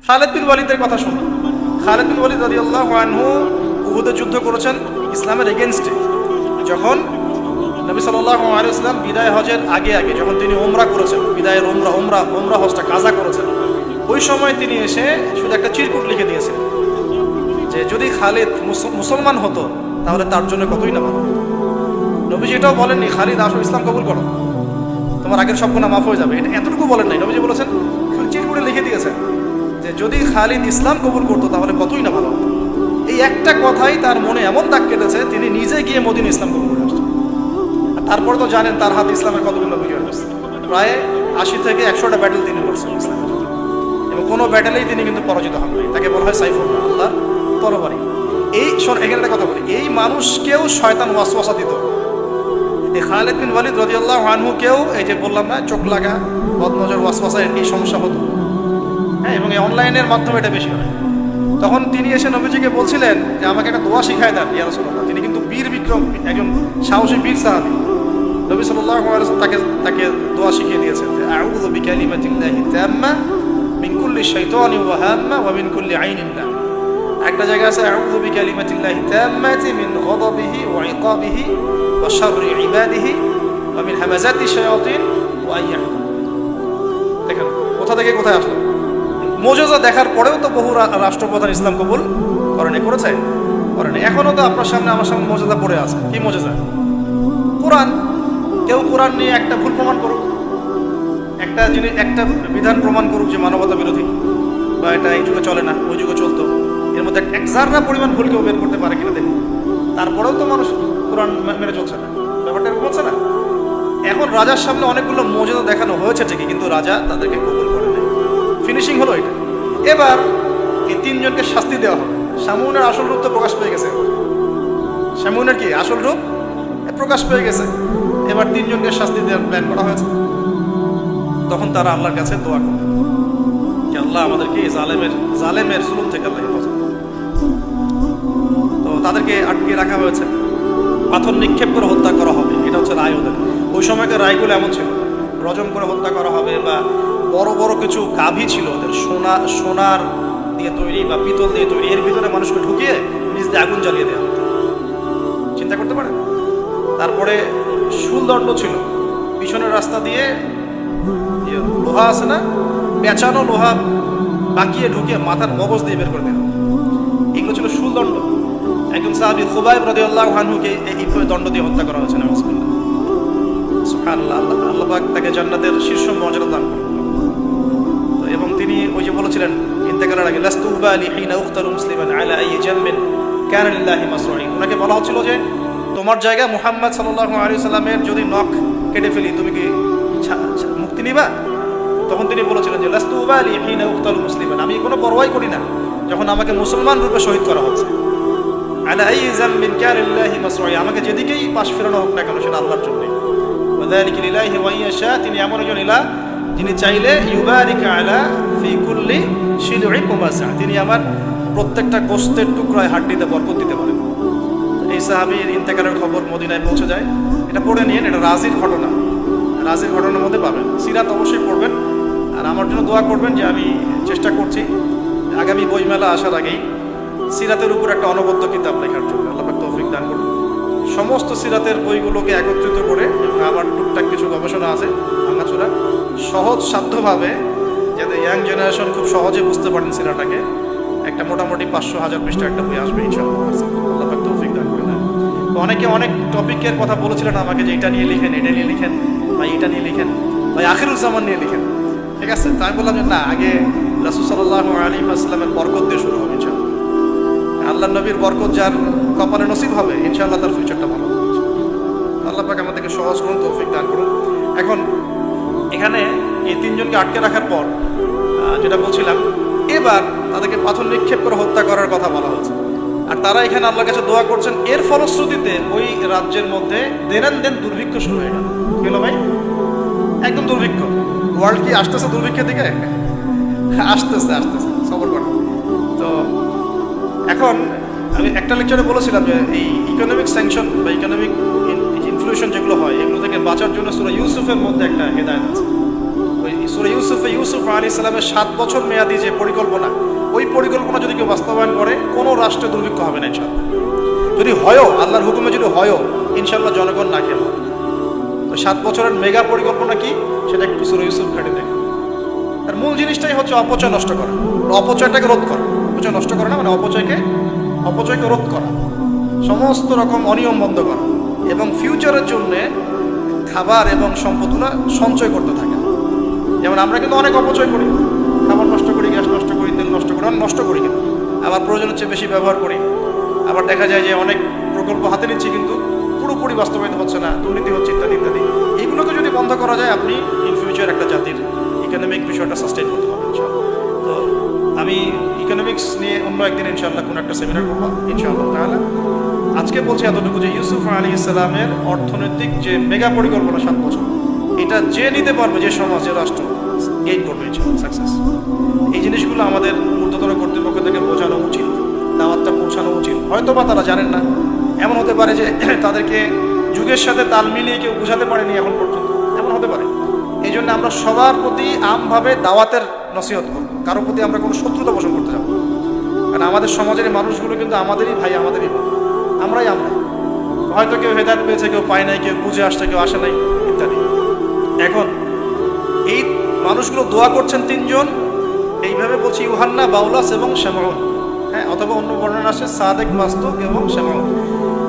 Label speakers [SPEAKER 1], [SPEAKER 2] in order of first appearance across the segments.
[SPEAKER 1] খালিদ বিন ওয়ালিদের কথা শুনুন। খালিদ বিন ওয়ালিদ রাদিয়াল্লাহু আনহু উহুদের যুদ্ধ করেছেন ইসলামের এগেনস্টে। যখন নবী সাল্লাল্লাহু আলাইহি ওয়াসাল্লাম বিদায় হজের আগে যখন তিনি ওমরা করেছেন, বিদায়ের ওমরা হজটা কাজা করেছেন, ওই সময় তিনি এসে শুধু একটা চিরকুট লিখে দিয়েছেন যে যদি খালিদ মুসলমান হতো তাহলে তার জন্য কতই না ভালো। নবীজি এটাও বলেননি খালিদ আসো ইসলাম কবুল করো, তোমার আগের সব গুনাহ মাফ হয়ে যাবে, এটা এতটুকু বলেন নাই। নবীজি বলেছেন, চিরকুটে লিখে দিয়েছেন যে যদি খালিদ ইসলাম কবুল করতো তাহলে কতই না ভালো হতো। এই একটা কথাই তার মনে এমন দাগ কেটেছে, তিনি নিজে গিয়ে মদিনা ইসলাম কবুল করে আসছেন। আর তারপর তো জানেন তার হাতে ইসলামের কতগুলো বিজয় হয়েছে, প্রায় 80 থেকে 100টা ব্যাটেল তিনি লড়ছেন ইসলামের, এবং কোনো ব্যাটেলেই তিনি কিন্তু পরাজিত হন নাই। তাকে বলা হয় সাইফুল্লাহ, আল্লাহ তরবারি। এখানে একটা কথা বলি, এই মানুষকেও শয়তান ওয়াসওয়াসা দিত। এই খালিদ বিন ওয়ালিদ রাদিয়াল্লাহু আনহুকেও এই যে বললাম না, চোখ লাগা, বদনজর, ওয়াসওয়াসা, এই সমস্যা হতো। হ্যাঁ, এবং এই অনলাইনের মাধ্যমে এটা বেশি হয়। তখন তিনি এসে নবীজিকে বলছিলেন যে আমাকে একটা দোয়া শিখায় দেন ইয়া রাসূলুল্লাহ। তিনি কিন্তু বীর বিক্রম, একজন সাহসী বীর সাহাবী। নবী সাল্লাল্লাহু আলাইহি ওয়াসাল্লাম তাকে দোয়া শিখিয়ে দিয়েছেন যে আউযু বিকালিমাতিল্লাহি তাম্মা মিন কুল্লি শাইতানিন ওয়া হাম্মা ওয়া মিন কুল্লি আইনিন লাম। একটা জায়গা আছে আউযু বিকালিমাতিল্লাহি তাম্মাতি মিন গাদাবিহি ওয়া ইকাবিহি ওয়া শাররি ইবাদিহি ওয়া মিন হামাযাতি শায়াতিন ওয়া আইয়াহ। দেখেন কোথা থেকে কোথায় আসলো। মুজিজা দেখার পরেও তো বহু রাষ্ট্রপ্রধান ইসলাম কবুল করেনি, করেছে? করেনি। এখনো তো আপনার সামনে আমার সামনে মুজিজা পড়ে আছে। কি মুজিজা? কোরআন। কেউ কোরআন নিয়ে একটা ভুল প্রমাণ করুক, একটা বিধান প্রমাণ করুক যে মানবতা বিরোধী, বা এটা এই যুগে চলে না, ওই যুগে চলতো, এর মধ্যে এক জাররা পরিমাণ ভুল কেউ বের করতে পারে কিনা দেখুন। তারপরেও তো মানুষ কোরআন মেনে চলছে না। ব্যাপারটা এরকম হচ্ছে না? এখন রাজার সামনে অনেকগুলো মুজিজা দেখানো হয়েছে ঠিকই, কিন্তু রাজা তাদেরকে কবুল করে নেয়। ফিনিশিং হলো এটা। এবার এই তিনজনকে শাস্তি দেওয়া হবে। শামউনের আসল রূপ তো প্রকাশ পেয়ে গেছে। শামউনের কি আসল রূপ প্রকাশ পেয়ে গেছে। এবার তিনজনকে শাস্তি দেওয়ার প্ল্যান করা হয়েছে। তখন তারা আল্লাহর কাছে দোয়া করে যে আল্লাহ আমাদেরকে জালেমের জুলুম থেকে আল্লাহ হেফাজত করুন। তো তাদেরকে আটকে রাখা হয়েছে, পাথর নিক্ষেপ করে হত্যা করা হবে, এটা হচ্ছে রায় ওদের। ওই সময়কার রায়গুলো এমন ছিল, রজম করে হত্যা করা হবে, বা বড় বড় কিছু গাভী ছিল ওদের, সোনার দিয়ে তৈরি বা পিতল দিয়ে তৈরি, এর ভিতরে মানুষকে ঢুকিয়ে নিজ দিয়ে আগুন জ্বালিয়ে দেওয়া হতো। চিন্তা করতে পারেন? তারপরে শুলদণ্ড ছিল, পিছনের রাস্তা দিয়ে লোহা আছে না, পেঁচানো লোহা বাকিয়ে ঢুকিয়ে মাথার মগজ দিয়ে বের করে দেওয়া। এগুলো ছিল শুলদণ্ড। একজন সাহাবী খুবাইব রাদিয়াল্লাহু আনহুকে এই দণ্ড দিয়ে হত্যা করা হয়েছে। নাউযুবিল্লাহ, সুবহানাল্লাহ। আল্লাহ পাক তাকে জান্নাতের শীর্ষ মর্যাদা দান করুন। তো এবং তিনি ওই যে বলেছিলেন ইন্তেকালের আগে, লাস্তু উবালি হিনা উক্তালু মুসলিমান আলা আইয়ি জামবিন কানা লিল্লাহি মাসরুই। ওনাকে বলা হচ্ছিল যে তোমার জায়গায় মুহাম্মদ সাল্লাল্লাহু আলাইহি সাল্লামের যদি নখ কেটে ফেলি তুমি কি মুক্তি নিবা? তখন তিনি বলেছিলেন যে লাস্তু উবালি হিনা উক্তালু মুসলিমান, আমি কোনো পরোয়াই করি না যখন আমাকে মুসলমান রূপে শহীদ করা হচ্ছে। আলা আইয়ি জামবিন কানা লিল্লাহি মাসরুই, আমাকে যেদিকেই পাশ ফেরানো হোক না কেন সেটা আল্লাহর জন্য। ওয়া যালিকা লিল্লাহি ওয়া ইয়াশা, তিনি এমন একজন ইলাহ যিনি চাইলে ইউবারিক আলা ফি কুল্লি শিলউই মুবাসা, তিনি আমার প্রত্যেকটা গোশতের টুকরায় হাড্ডিতে বরকত দিতে পারেন। এই সাহাবীর ইন্তেকালের খবর মদিনায় পৌঁছে যায়। এটা পড়ে নিন, এটা রাজির ঘটনা, রাজির ঘটনার মধ্যে পাবেন। সিরাত অবশ্যই পড়বেন, আর আমার জন্য দোয়া করবেন যে আমি চেষ্টা করছি আগামী বইমেলা আসার আগেই সিরাতের উপর একটা অনবদ্য কিতাব লেখার জন্য। আল্লাহ পাক তৌফিক দান করুন। সমস্ত সিরাতের বইগুলোকে একত্রিত করে, এবং আবার টুকটাক কিছু গবেষণা আছে ভাঙাচোরা, সহজ সাধ্যভাবে, যাতে ইয়াং জেনারেশন খুব সহজে বুঝতে পারেন সিরাটাকে, একটা মোটামুটি 500-1000 পৃষ্ঠা একটা বই আসবে ইনশাআল্লাহ। আল্লাহ পাক তৌফিক দান করে দেন। তো অনেকে অনেক টপিকের কথা বলেছিলেন আমাকে যে এটা নিয়ে লিখেন, এটা নিয়ে লিখেন, বা এটা নিয়ে লিখেন, বা আখিরুল জামান নিয়ে লিখেন। ঠিক আছে, তাই বললাম যে না, আগে রাসূল সাল্লাল্লাহু আলাইহি ওয়াসাল্লামের বরকত দিয়ে শুরু হবে ইনশাআল্লাহ। আল্লাহ নবীর বরকত যার কপালে নসিব হবে ইনশাআল্লাহ তার ফিউচারটা ভালো হবে। আল্লাহ পাক আমাদেরকে সহজ করুন, তৌফিক দান করুন। এখন এখানে এই তিনজনকে আটকে রাখার পর যেটা বলছিলাম, এবার তাদেরকে পাথর নিক্ষেপ করে হত্যা করার কথা বলা হয়েছে। আর তারা এখানে আল্লাহর কাছে দোয়া করছেন। এর ফলশ্রুতিতে ওই রাজ্যের মধ্যে দেন দুর্ভিক্ষ শুরু হয়ে গেল ভাই, একদম দুর্ভিক্ষ। ওয়ার্ল্ড কি আসতেছে দুর্ভিক্ষের দিকে? আসতেছে, সবর করেন। তো এখন আমি একটা লেকচারে বলেছিলাম যে এই ইকোনমিক স্যাংশন বা ইকোনমিক ইনফ্লুয়েশন যেগুলো হয়, এগুলো থেকে বাঁচার জন্য সূরা ইউসুফের মধ্যে একটা হেদায়েত আছে। ওই সূরা ইউসুফ আলাইহিস সালামের 7 বছর মেয়াদি যে পরিকল্পনা, ওই পরিকল্পনা যদি কেউ বাস্তবায়ন করে কোনো রাষ্ট্রে দুর্ভিক্ষ হবে না ইনশাআল্লাহ। যদি হয়ও, আল্লাহর হুকুমে যদি হয়ও, ইনশাআল্লাহ জনগণ না খেয়ে মরবে। তো 7 বছরের মেগা পরিকল্পনা কি সেটা একটু সূরা ইউসুফ ঘেটে দেখে। তার মূল জিনিসটাই হচ্ছে অপচয় নষ্ট করা, অপচয়টাকে রোধ করা। অপচয় নষ্ট করা না, মানে অপচয়কে রোধ করা, সমস্ত রকম অনিয়ম বন্ধ করা, এবং ফিউচারের জন্য খাবার এবং সম্পদগুলো সঞ্চয় করতে থাকে। যেমন আমরা কিন্তু অনেক অপচয় করি, খাবার নষ্ট করি, গ্যাস নষ্ট করি, তেল নষ্ট করি, অনেক নষ্ট করি, কিন্তু আবার প্রয়োজনের চেয়ে বেশি ব্যবহার করি। আবার দেখা যায় যে অনেক প্রকল্প হাতে নিচ্ছি কিন্তু পুরোপুরি বাস্তবায়িত হচ্ছে না, দুর্নীতি হচ্ছে, ইত্যাদি ইত্যাদি। এইগুলোকে যদি বন্ধ করা যায়, আপনি ইন ফিউচার একটা জাতির ইকোনমিক বিষয়টা সাস্টেইন করতে পারবেন ইনশাআল্লাহ। তো আমি ইকোনমিক্স নিয়ে অন্য একদিন ইনশাআল্লাহ কোনো একটা সেমিনার করবো ইনশাআল্লাহ তাআলা। আজকে বলছি এতটুকু যে ইউসুফ আলাইহিস সালামের অর্থনৈতিক যে মেগা পরিকল্পনা 7 বছর, এটা যে নিতে পারবে, যে সমাজ, যে রাষ্ট্র গেইন করবে ইনশাআল্লাহ সাকসেস। এই জিনিসগুলো আমাদের ঊর্ধ্বতন কর্তৃপক্ষ থেকে বোঝানো উচিত, দাওয়াতটা পৌঁছানো উচিত। হয়তো বা তারা জানেন না, এমন হতে পারে যে তাদেরকে যুগের সাথে তাল মিলিয়ে কেউ বোঝাতে পারেনি এখন পর্যন্ত, এমন হতে পারে। এই জন্য আমরা সবার প্রতি আমভাবে দাওয়াতের নসিহত করব, কারোর প্রতি আমরা কোনো শত্রুতা পোষণ করতে যাবো। কারণ আমাদের সমাজের মানুষগুলো কিন্তু আমাদেরই ভাই, আমাদেরই বোন, আমরা। হয়তো কেউ হেদায়েত পেয়েছে, কেউ পায় নাই, কেউ বুঝে আসছে, কেউ আসে নাই, ইত্যাদি। এখন এই মানুষগুলো দোয়া করছেন 3 জন, এইভাবে বলছি, ইউহান্না, বাউলাস এবং শামউন। হ্যাঁ, অথবা অন্য বর্ণনা আসে সাদেক, মাসদুক এবং শামউন।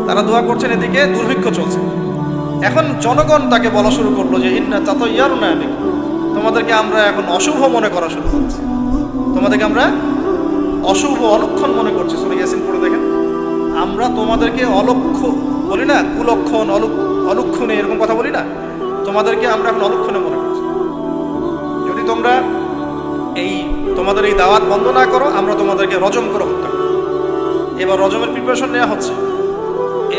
[SPEAKER 1] তারা দোয়া করছেন, এদিকে দুর্ভিক্ষ চলছে। এখন জনগণ তাকে বলা শুরু করলো যে ইন্না তাতায়্যারনা বিকুম, তোমাদেরকে আমরা এখন অশুভ মনে করা শুরু করছি, তোমাদেরকে আমরা অশুভ, অলক্ষণ মনে করছি। সূরা ইয়াসিন পড়ে দেখেন, আমরা তোমাদেরকে অলক্ষ বলি না, কুলক্ষণ, অলক্ষণে, এরকম কথা বলি না, তোমাদেরকে আমরা এখন অলক্ষণে মনে করছি। যদি তোমরা তোমাদের এই দাওয়াত বন্ধ না করো, আমরা তোমাদেরকে রজম করে হত্যা করব। এবার রজমের প্রিপারেশন নেওয়া হচ্ছে।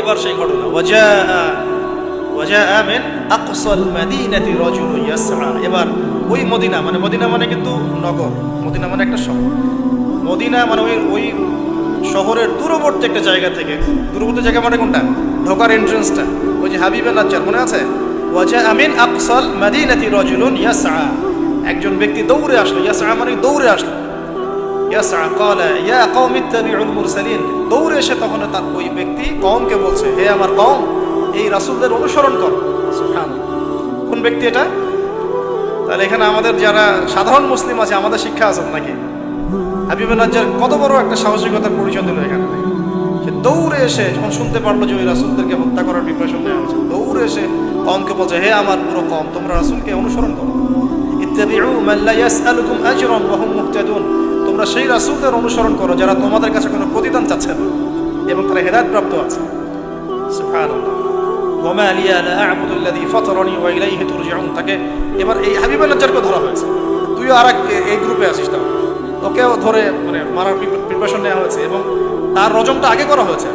[SPEAKER 1] এবার সেই ঘটনা, ওয়াজা মিন আকসাল মাদিনাতি রাজুলুন ইয়াসআ। এবার ওই মদিনা মানে কিন্তু নগর, মদিনা মানে একটা শহর, মদিনা মানে ওই শহরের দূরবর্তী একটা জায়গা থেকে, দূরবর্তী জায়গা মানে কোনটা, ঢোকার এন্ট্রান্সটা, ওই যে হাবিবে নাজ্জার মনে আছে, ওয়াজা মিন আকসাল মাদিনাতি রাজুলুন ইয়াসআ, একজন ব্যক্তি দৌড়ে আসলো, ইয়াসআ মানে দৌড়ে আসলো, ইয়াসআ ক্বালা ইয়া কওমি ইত্তাবিউল মুরসালিন, দৌড়ে এসে তখন তার ওই ব্যক্তি কওমকে বলছে, হে আমার কওম, এই রাসূলদের অনুসরণ কর। সুবহানাল্লাহ, কোন ব্যক্তি এটা? তাহলে এখানে আমাদের যারা সাধারণ মুসলিম আছে, আমাদের শিক্ষা আছে নাকি? হাবিবে নাজ্জার কত বড় একটা সাহসিকতার পরিচয় দিল এখানে। সে দৌড়ে এসে যখন শুনতে পারলো যে ওই রাসূলদেরকে হত্যা করার প্রিপারেশন নেওয়া হচ্ছে, দৌড়ে এসে কওমকে বলছে, হে আমার পুরো কওম, তোমরা রাসূলকে অনুসরণ করো। ইত্তাবিউ মান লা ইয়াসআলুকুম আজরান ওয়া হুম মুহতাদুন, তোমরা সেই রাসূলদের অনুসরণ করো যারা তোমাদের কাছে কোনো প্রতিদান চাচ্ছে না এবং তারা হেদায়েত প্রাপ্ত আছে। সুবহানাল্লাহ। ওয়া মা লিয়া লা আ'বুদু আল্লাযী ফাতারানি ওয়া ইলাইহি তুরজাউন। তাকে এবার এই হাবিবে নাজ্জারকে ধরা হয়েছে, তুইও আরেক এই গ্রুপে আছিস, তাও তোকেও ধরে মারার প্রিপারেশন নেওয়া হয়েছে, এবং তার রজমটা আগে করা হয়েছে।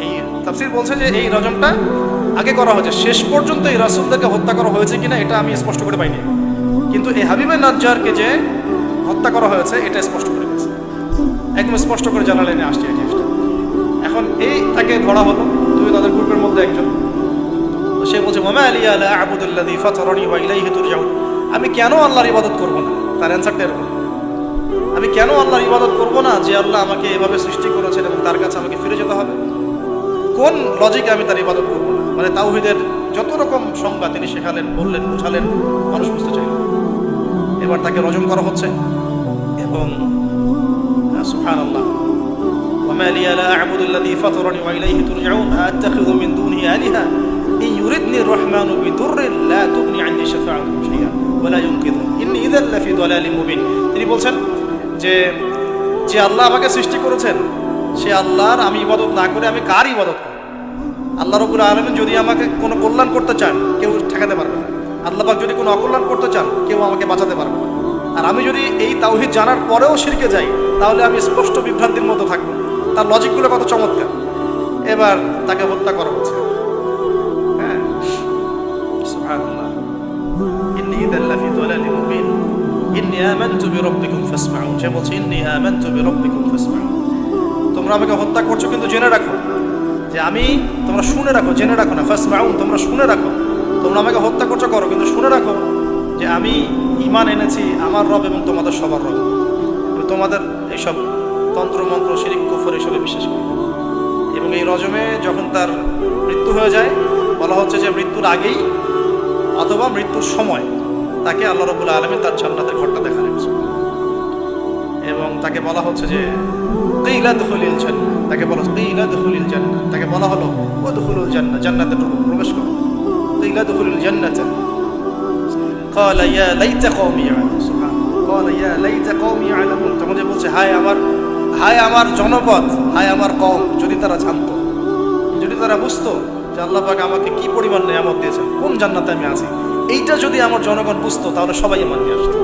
[SPEAKER 1] এই তাফসীর বলছে যে এই রজমটা আগে করা হয়েছে, শেষ পর্যন্ত এই রাসূলদেরকে হত্যা করা হয়েছে কিনা এটা আমি স্পষ্ট করে পাইনি, কিন্তু এই হাবিবে নাজ্জারকে যে হত্যা করা হয়েছে এটা স্পষ্ট করে গেছে, একদম স্পষ্ট করে জানালেন আসছে এই জিনিসটা। এখন এই তাকে ধরা হলো, তুই তাদের গ্রুপের মধ্যে একজন। সে বলছে, ওয়া মা লিয়া লা আ'বুদু আল্লাযী ফাতারানি ওয়া ইলাইহি তুরজাউন, আমি কেন আল্লাহর ইবাদত করব না? তার অ্যানসারটা এরকম, আমি কেন আল্লাহর ইবাদত করব না যে আল্লাহ আমাকে এভাবে সৃষ্টি করেছেন এবং তার কাছে আমাকে ফিরে যেতে হবে? কোন লজিকে আমি তার ইবাদত করব না? মানে তাওহীদের যত রকম সংজ্ঞা তিনি শেখালেন, বললেন, বোঝালেন, মানুষ বুঝতে চাইল। এবার তাকে রজম করা হচ্ছে এবং সুবহানাল্লাহ, ওয়া মা লিয়া লা আ'বুদু আল্লাযী ফাতারানি ওয়া ইলাইহি তুরজাউন আ'তাখিযু মিন দুনিহি আলিহা ইন ইউরিদনি আর-রাহমানু বিদুররিন লা তুগনি আননি শাফাআতুহুম শাইআ ওয়া লা ইউনকিযুন ইন্নী ইযাল লাফি দালালিন মুবিন। তিনি বলছেন যে আল্লাহ আমাকে সৃষ্টি করেছেন, সে আল্লাহর আমি ইবাদত না করে আমি কার ইবাদত করব? আল্লাহ রাব্বুল আলামিন যদি আমাকে কোনো কল্যাণ করতে চান, কেউ ঠেকাতে পারবে না। আল্লাহ পাক যদি কোনো অকল্যাণ করতে চান, কেউ আমাকে বাঁচাতে পারবে না। আর আমি যদি এই তাওহীদ জানার পরেও শিরকে যাই, তাহলে আমি স্পষ্ট বিভ্রান্তির মধ্যে থাকবো। তার লজিকগুলো কত চমৎকার। এবার তাকে হত্যা করা হচ্ছে। হ্যাঁ, সুবহানাল্লাহ। ইন্নী ইযাল লাফি দালালিন মুবিন ইন্নী আমানতু বিরাব্বিকুম ফাসমাউন। সে বলছে, ইন্নী আমানতু বিরাব্বিকুম ফাসমাউন, তোমরা আমাকে হত্যা করছো, কিন্তু জেনে রাখো যে আমি, তোমরা শুনে রাখো, জেনে রাখো না, ফাসমাউন, তোমরা শুনে রাখো, তোমরা আমাকে হত্যা করছো করো, কিন্তু শুনে রাখো যে আমি ঈমান এনেছি আমার রব এবং তোমাদের সবার রব, তোমাদের এইসব তন্ত্রমন্ত্র শিরিক কুফর এসবে বিশ্বাস করি। এবং এই রজমে যখন তার মৃত্যু হয়ে যায়, বলা হচ্ছে যে মৃত্যুর আগেই অথবা মৃত্যুর সময় তাকে আল্লাহ রাব্বুল আলামিন তার জান্নাতের ঘরটা দেখালেন। এবং তাকে বলা হচ্ছে যে কিলা দুখুলিল জান্নাহ, তাকে বলা হচ্ছে কিলা দুখুলিল জান্নাহ, তাকে বলা হলো উদখুলুল জান্নাহ, জান্নাতে প্রবেশ করো। কিলা দুখুলিল জান্নাত ক্বালা ইয়া লাইতা কওমি ইয়ালামুন, সুবহানাল্লাহ, ক্বালা ইয়া লাইতা কওমি ইয়ালামুন, তখন যে বলছে হায় আমার জনপদ, হায় আমার কওম, যদি তারা জানতো, যদি তারা বুঝতো যে আল্লাহ পাক আমাকে কি পরিমাণ নেয়ামত দিয়েছেন, কোন জান্নাতে আমি আছি, এইটা যদি আমার জনগণ বুঝতো তাহলে সবাই ঈমান নিয়ে আসতো।